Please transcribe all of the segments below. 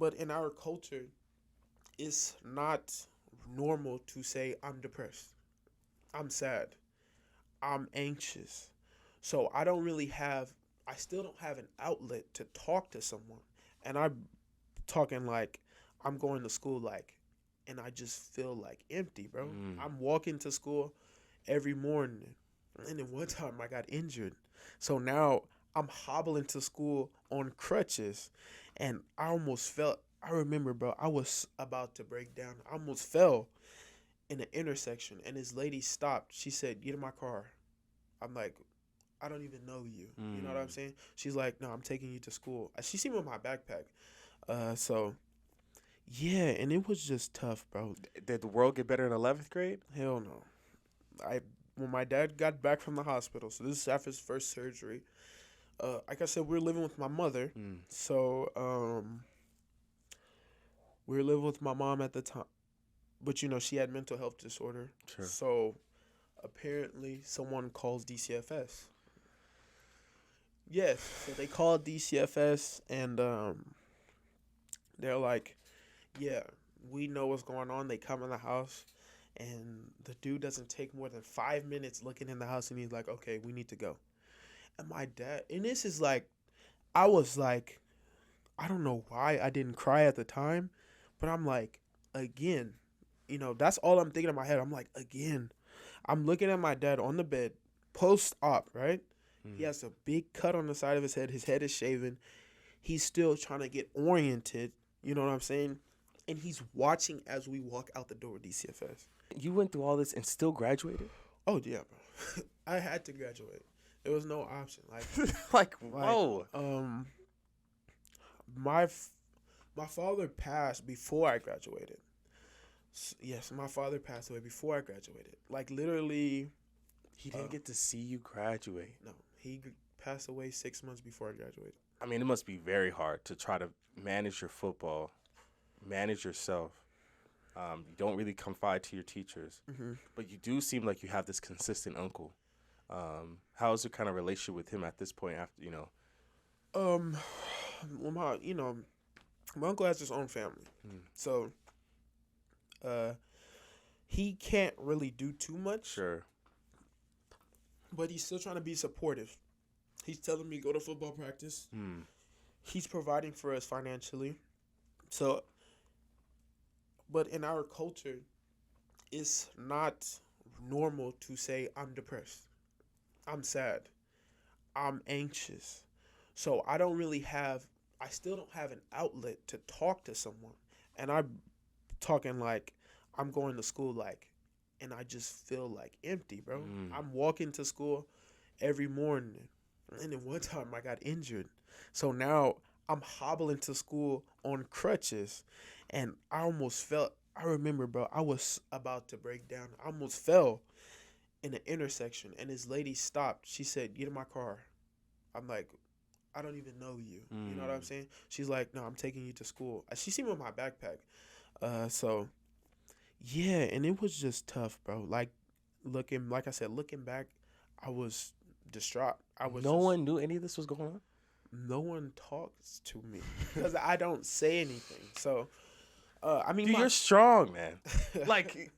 But in our culture, it's not normal to say, I'm depressed, I'm sad, I'm anxious. So I still don't have an outlet to talk to someone. And I'm talking like I'm going to school like, and I just feel like empty, bro. Mm. I'm walking to school every morning. And then one time I got injured. So now I'm hobbling to school on crutches. And I remember, bro, I was about to break down. I almost fell in an intersection. And this lady stopped. She said, get in my car. I'm like, I don't even know you. You know what I'm Mm. saying? She's like, no, I'm taking you to school. She seen me with my backpack. So yeah, and it was just tough, bro. Did the world get better in 11th grade? Hell no. I When my dad got back from the hospital, so this is after his first surgery. Like I said, we were living with my mother, Mm. so we were living with my mom at the time. But she had mental health disorder, Sure. so apparently someone calls DCFS. Yes, so they called DCFS, and they're like, "Yeah, we know what's going on." They come in the house, and the dude doesn't take more than 5 minutes looking in the house, and he's like, "Okay, we need to go." And my dad, and this is like, I was like, I don't know why I didn't cry at the time, but I'm like, again, that's all I'm thinking in my head. I'm like, again, I'm looking at my dad on the bed, post op, right? He Mm. has a big cut on the side of his head. His head is shaven. He's still trying to get oriented. You know what I'm saying? And he's watching as we walk out the door with DCFS. You went through all this and still graduated? Oh yeah, bro. I had to graduate. There was no option. Like, Like, whoa. my my father passed before I graduated. Yes, my father passed away before I graduated. Like literally, He uh, didn't get to see you graduate. no, passed away 6 months before I graduated. I mean, it must be very hard to try to manage your football, manage yourself. You don't really confide to your teachers, hmm but you do seem like you have this consistent uncle. How's your kind of relationship with him at this point after, Um, well, my uncle has his own family, Mm. so uh, he can't really do too much, Sure. but he's still trying to be supportive. He's telling me go to football practice. Hmm. He's providing for us financially. So, but in our culture, it's not normal to say I'm depressed, I'm sad, I'm anxious. So I still don't have an outlet to talk to someone. And I'm talking like I'm going to school like, and I just feel like empty, bro. Mm. I'm walking to school every morning. And then one time I got injured. So now I'm hobbling to school on crutches. And I remember, bro, I was about to break down. I almost fell in an intersection. And this lady stopped. She said, get in my car. I'm like, I don't even know you. You know what I'm Mm. saying? She's like, no, I'm taking you to school. She seen me with my backpack. So yeah, and it was just tough, bro. Like I said, looking back, I was distraught. No one knew any of this was going on? No one talks to me because I don't say anything. So, I mean, Dude, you're strong, man. Like,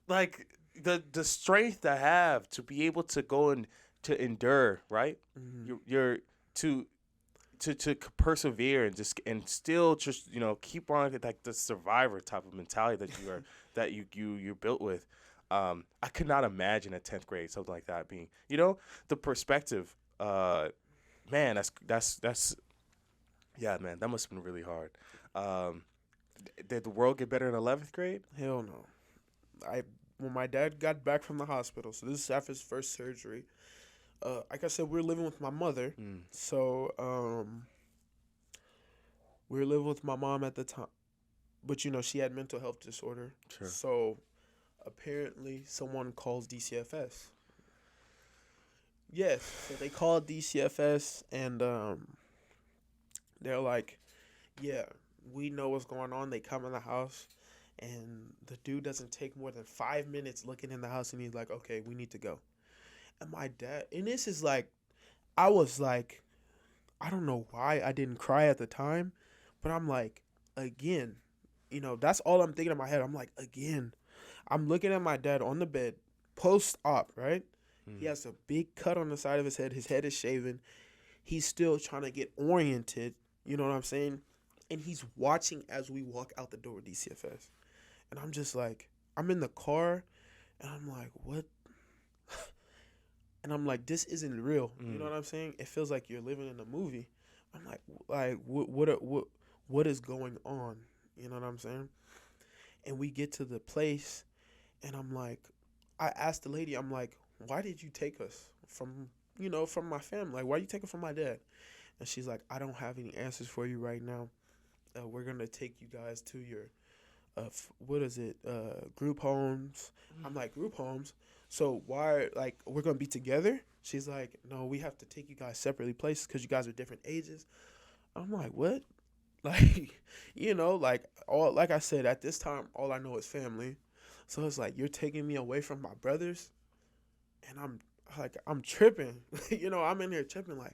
like the strength to have to be able to go and to endure, right? Mhm. You're to persevere and just and still just keep on like the survivor type of mentality that you are that you're built with. I could not imagine a 10th grade something like that being the perspective. Man, that's yeah, man, that must have been really hard. Um, did the world get better in 11th grade? Hell no. I When my dad got back from the hospital, so this is after his first surgery. Like I said, we were living with my mother, Mm. so we were living with my mom at the time. But she had mental health disorder, Sure. so apparently someone calls DCFS. Yes, so they called DCFS, and they're like, "Yeah, we know what's going on." They come in the house, and the dude doesn't take more than 5 minutes looking in the house, and he's like, "Okay, we need to go." And my dad, and this is like, I was like, I don't know why I didn't cry at the time, but I'm like, again. You know, that's all I'm thinking in my head. I'm like, again. I'm looking at my dad on the bed, post-op, right? He has a big cut on the side of his head. His head is shaven. He's still trying to get oriented. You know what I'm saying? And he's watching as we walk out the door with DCFS. And I'm just like, I'm in the car, and I'm like, what? And I'm like, this isn't real. You know what I'm saying? It feels like you're living in a movie. I'm like, what is going on? You know what I'm saying? And we get to the place, and I'm like, I asked the lady, I'm like, why did you take us from my family? Like, why you take us from my dad? And she's like, I don't have any answers for you right now. We're going to take you guys to your, group homes. I'm like, group homes? So why, like, we're going to be together? She's like, no, we have to take you guys separately places because you guys are different ages. I'm like, what? Like, like I said, at this time, all I know is family. So it's like, you're taking me away from my brothers, and I'm tripping. I'm in there tripping, like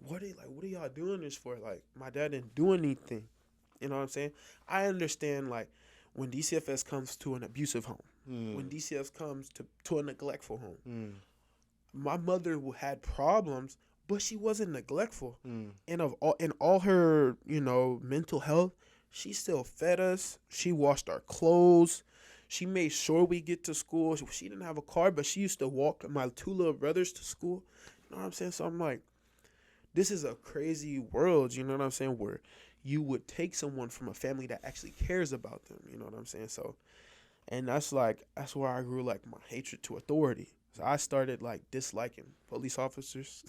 what are y'all doing this for? Like, my dad didn't do anything. You know what I'm saying? I understand, like, when DCFS comes to an abusive home, when DCFS comes to a neglectful home. My mother had problems, but she wasn't neglectful. And in all her, mental health, she still fed us. She washed our clothes. She made sure we get to school. She didn't have a car, but she used to walk my two little brothers to school. You know what I'm saying? So I'm like, this is a crazy world, you know what I'm saying, where you would take someone from a family that actually cares about them, you know what I'm saying? So, and that's where I grew, like, my hatred to authority. So I started, like, disliking police officers.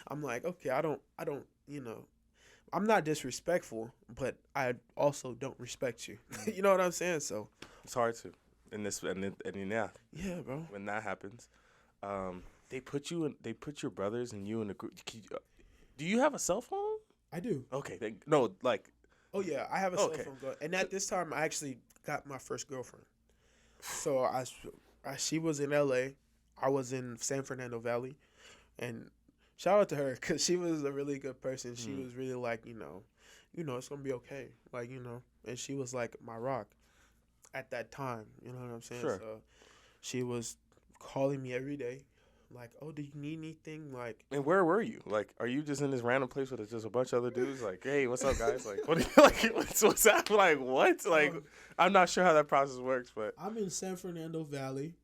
I'm like, okay, I don't, I'm not disrespectful, but I also don't respect you. You know what I'm saying? So it's hard to, yeah, bro. When that happens, they put your brothers and you in a group. Do you have a cell phone? I do. Okay, Oh yeah, I have a cell phone. And at this time, I actually got my first girlfriend. So she was in LA, I was in San Fernando Valley, and shout out to her because she was a really good person. She was really like, it's gonna be okay, like, and she was like my rock at that time. You know what I'm saying? Sure. So she was calling me every day, like, oh, do you need anything? Like, and where were you? Like, are you just in this random place with just a bunch of other dudes? Like, hey, what's up, guys? Like, what? What's that? Like, what? Like, I'm not sure how that process works, but I'm in San Fernando Valley.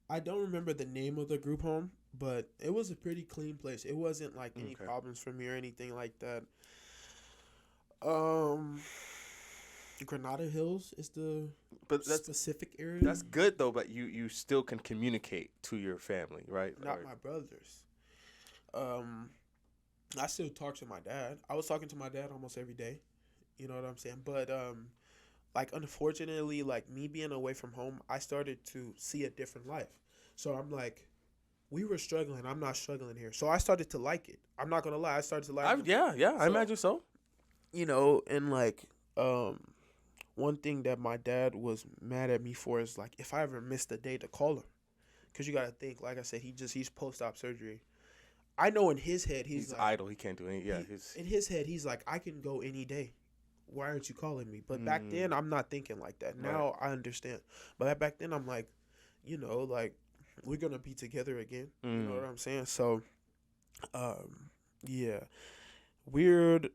I don't remember the name of the group home, but it was a pretty clean place. It wasn't like any problems for me or anything like that. Granada Hills is the specific area. That's good though, but you still can communicate to your family, right? Not my brothers. I still talk to my dad. I was talking to my dad almost every day. You know what I'm saying? But like, unfortunately, like, me being away from home, I started to see a different life. So I'm like, we were struggling. I'm not struggling here. So I started to like it. I'm not gonna lie. I started to like it. Yeah. I imagine so. And like, one thing that my dad was mad at me for is, like, if I ever missed a day to call him, because you gotta think, like I said, he's post-op surgery. I know in his head he's like, idle. He can't do anything. Yeah, in his head he's like, I can go any day. Why aren't you calling me? But back then, I'm not thinking like that. Now I understand. But back then, I'm like, like, we're going to be together again. You know what I'm saying? So, yeah. Weird,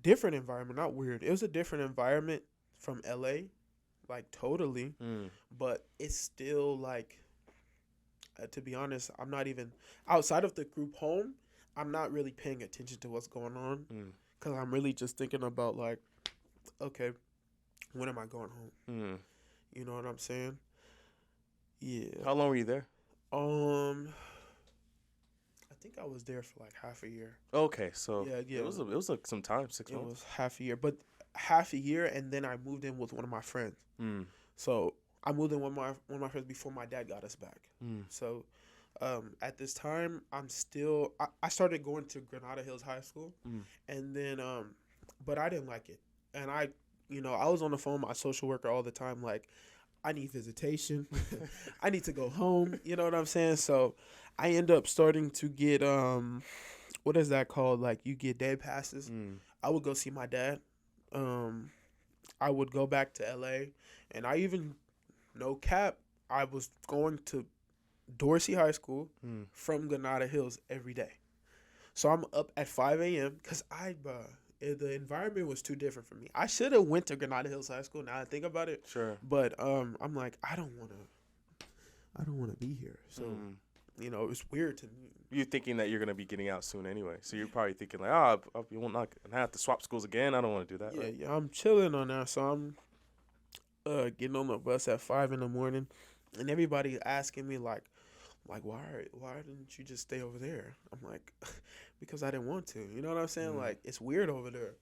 different environment. Not weird. It was a different environment from LA, like, totally. But it's still, like, to be honest, I'm not even, outside of the group home, I'm not really paying attention to what's going on. Because I'm really just thinking about, like, okay, when am I going home? You know what I'm saying? Yeah. How long were you there? I think I was there for like half a year. Okay, so yeah. It was like some time, 6 months. It was half a year, but half a year, and then I moved in with one of my friends. So I moved in with one of my friends before my dad got us back. So at this time, I started going to Granada Hills High School, and then but I didn't like it. And I was on the phone with my social worker all the time, like, I need visitation. I need to go home. You know what I'm saying? So I end up starting to get, what is that called? Like, you get day passes. I would go see my dad. I would go back to LA, and I even, no cap, I was going to Dorsey High School from Granada Hills every day. So I'm up at 5 a.m. because the environment was too different for me. I should have went to Granada Hills High School. Now I think about it. Sure. But I'm like, I don't wanna be here. So it was weird to me. You're thinking that you're gonna be getting out soon anyway, so you're probably thinking like, oh, you won't not have to swap schools again. I don't want to do that. Yeah, right? yeah, I'm chilling on that. So I'm getting on the bus at 5 in the morning, and everybody asking me like why didn't you just stay over there? I'm like, because I didn't want to. You know what I'm saying? Like, it's weird over there.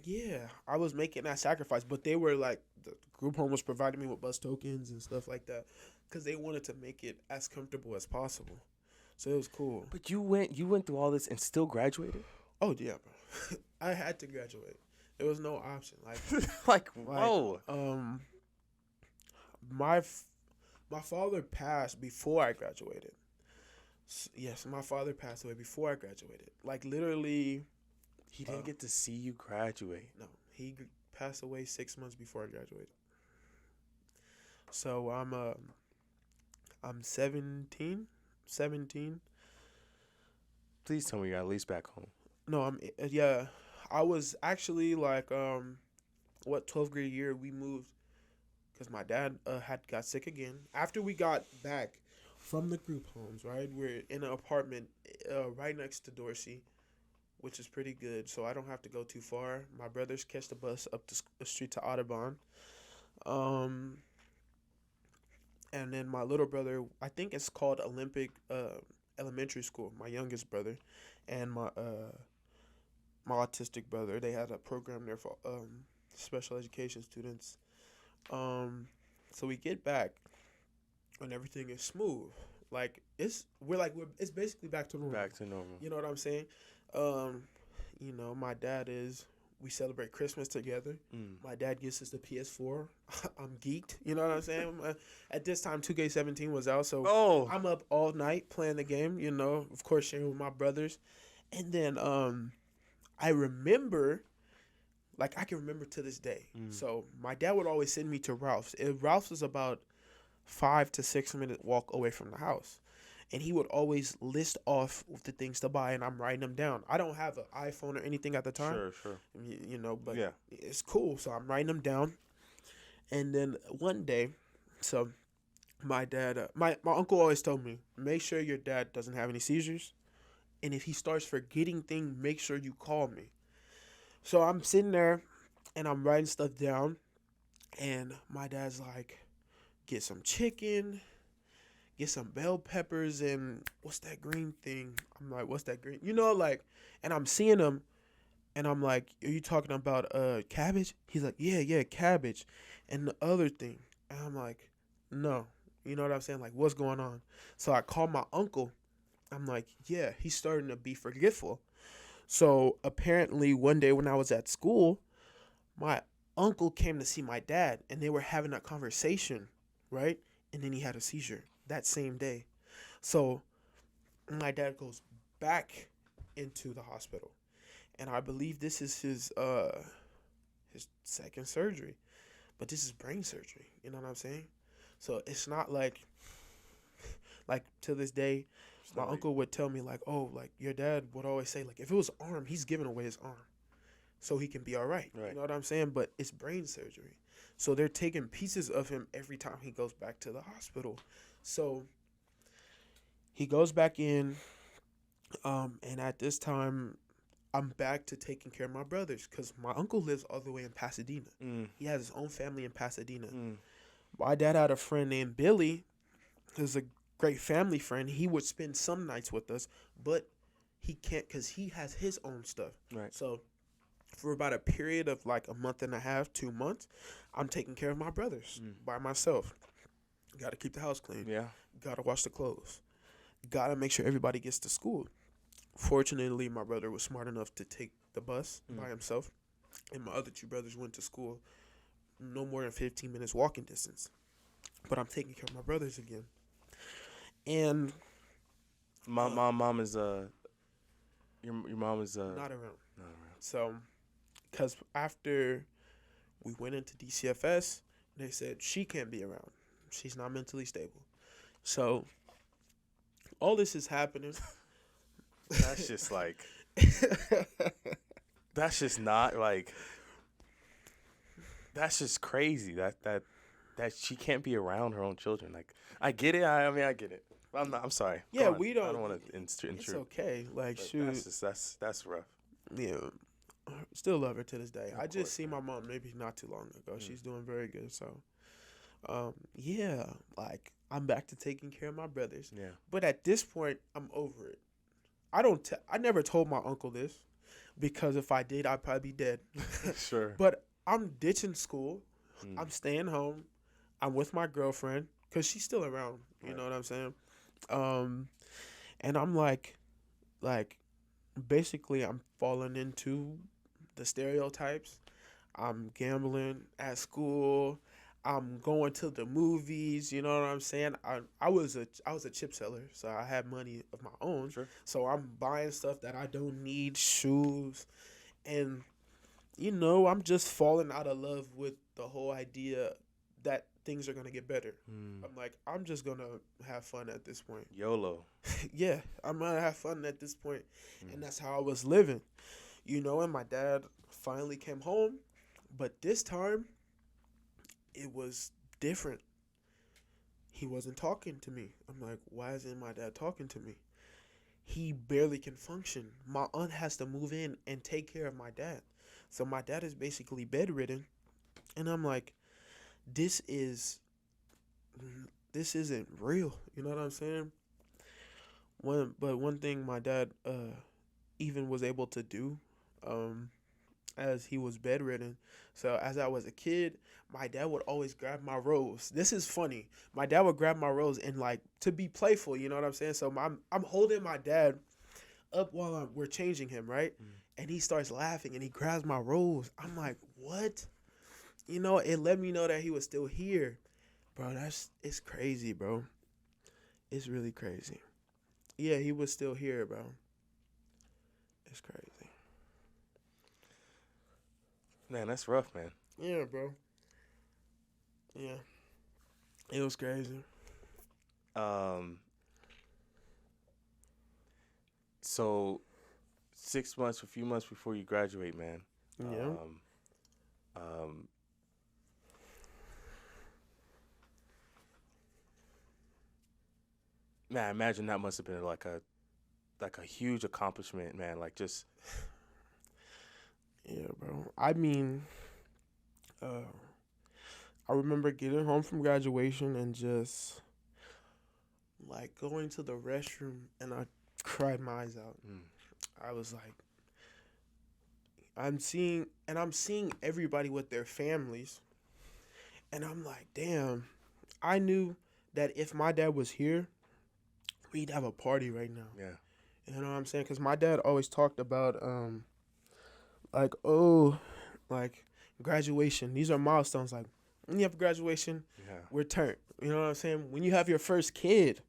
Yeah, I was making that sacrifice, but they were like, the group home was providing me with bus tokens and stuff like that, because they wanted to make it as comfortable as possible. So it was cool. But you went through all this and still graduated? Oh yeah, bro. I had to graduate. There was no option. Whoa. My father passed before I graduated. Yes, my father passed away before I graduated. Like, literally, He didn't get to see you graduate. no, he passed away 6 months before I graduated. So I'm 17. Please tell me you're at least back home. No, yeah. I was actually like 12th grade year we moved, because my dad had got sick again. After we got back from the group homes, right? We're in an apartment right next to Dorsey, which is pretty good, so I don't have to go too far. My brothers catch the bus up the street to Audubon. And then my little brother, I think it's called Olympic Elementary School, my youngest brother, and my autistic brother, they had a program there for special education students. So we get back and everything is smooth. Like, it's basically back to normal. Back to normal. You know what I'm saying? My dad we celebrate Christmas together. My dad gets us the PS4. I'm geeked. You know what I'm saying? At this time, 2K17 was out, so I'm up all night playing the game. Of course, sharing with my brothers. And then I remember, like, I can remember to this day. So my dad would always send me to Ralph's. Ralph's was about 5 to 6 minute walk away from the house. And he would always list off the things to buy, and I'm writing them down. I don't have an iPhone or anything at the time. Sure. But yeah, it's cool. So I'm writing them down. And then one day, so my dad, my uncle always told me, make sure your dad doesn't have any seizures. And if he starts forgetting things, make sure you call me. So I'm sitting there, and I'm writing stuff down. And my dad's like, get some chicken, get some bell peppers, and what's that green thing? I'm like, what's that green? And I'm seeing him, and I'm like, are you talking about cabbage? He's like, yeah, cabbage. And the other thing. And I'm like, no. You know what I'm saying? Like, what's going on? So I call my uncle. I'm like, yeah, he's starting to be forgetful. So apparently one day when I was at school, my uncle came to see my dad, and they were having a conversation, right? And then he had a seizure that same day. So my dad goes back into the hospital, and I believe this is his second surgery, but this is brain surgery. You know what I'm saying? So it's not like to this day, my uncle would tell me like, oh, like your dad would always say like, if it was arm, he's giving away his arm so he can be all right. You know what I'm saying? But it's brain surgery. So they're taking pieces of him every time he goes back to the hospital. So he goes back in, and at this time, I'm back to taking care of my brothers, because my uncle lives all the way in Pasadena. He has his own family in Pasadena. My dad had a friend named Billy, who's a great family friend. He would spend some nights with us, but he can't because he has his own stuff. Right. So for about a period of like a month and a half, 2 months, I'm taking care of my brothers by myself. Got to keep the house clean. Yeah. Got to wash the clothes. Got to make sure everybody gets to school. Fortunately, my brother was smart enough to take the bus by himself, and my other two brothers went to school no more than 15 minutes walking distance. But I'm taking care of my brothers again. And my mom is your mom is not around. Not around. So, because after we went into DCFS, they said she can't be around. She's not mentally stable. So, all this is happening. That's just like, that's just not like, that's just crazy that she can't be around her own children. Like, I get it. I mean, I get it. I'm sorry. Yeah, Go on. we don't. I don't want to intrude. It's okay. Like, But shoot. that's rough. Yeah. Still love her to this day. Of I just course, see man. my mom maybe not too long ago. She's doing very good. So, yeah, like I'm back to taking care of my brothers. Yeah. But at this point, I'm over it. I never told my uncle this because if I did, I'd probably be dead. Sure. But I'm ditching school. Mm. I'm staying home. I'm with my girlfriend because she's still around. You Right. know what I'm saying? And I'm like, basically, I'm falling into the stereotypes. I'm gambling at school. I'm going to the movies. You know what I'm saying? I was a chip seller, so I had money of my own. Sure. So I'm buying stuff that I don't need, shoes, and I'm just falling out of love with the whole idea that things are gonna get better. Mm. I'm like, I'm just gonna have fun at this point. YOLO. Yeah, I'm gonna have fun at this point. Mm. And that's how I was living. And my dad finally came home, but this time it was different. He wasn't talking to me. I'm like, why isn't my dad talking to me? He barely can function. My aunt has to move in and take care of my dad. So my dad is basically bedridden. And I'm like, this isn't real. You know what I'm saying? One thing my dad even was able to do, as he was bedridden. So as I was a kid, my dad would always grab my rose. This is funny. My dad would grab my rose and like to be playful. You know what I'm saying? So I'm holding my dad up while we're changing him, right? Mm. And he starts laughing and he grabs my rose. I'm like, what? It let me know that he was still here, bro. It's crazy, bro. It's really crazy. Yeah, he was still here, bro. It's crazy. Man, that's rough, man. Yeah, bro. Yeah. It was crazy. So 6 months, a few months before you graduate, man. Yeah. Man, I imagine that must have been like a huge accomplishment, man. Like just Yeah, bro. I mean, I remember getting home from graduation and just like going to the restroom and I cried my eyes out. I was like, I'm seeing everybody with their families. And I'm like, damn, I knew that if my dad was here, we'd have a party right now. yeah. You know what I'm saying? Because my dad always talked about, like graduation. These are milestones. Like, when you have graduation, Yeah. we're turned. You know what I'm saying? When you have your first kid,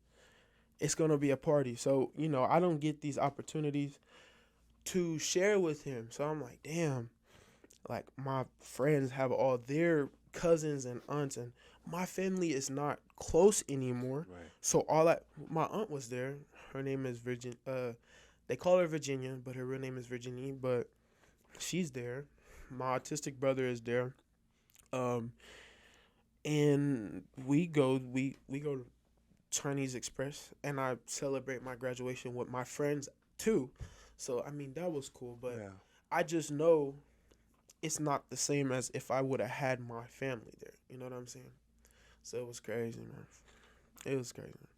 it's going to be a party. So, I don't get these opportunities to share with him. So I'm like, damn, like my friends have all their cousins and aunts and my family is not close anymore. Right. So my aunt was there. Her name is they call her Virginia, but her real name is Virginie, but she's there. My autistic brother is there. And we go to Chinese Express and I celebrate my graduation with my friends too. So I mean that was cool, but Yeah. I just know it's not the same as if I would have had my family there. You know what I'm saying? So it was crazy, man. It was crazy.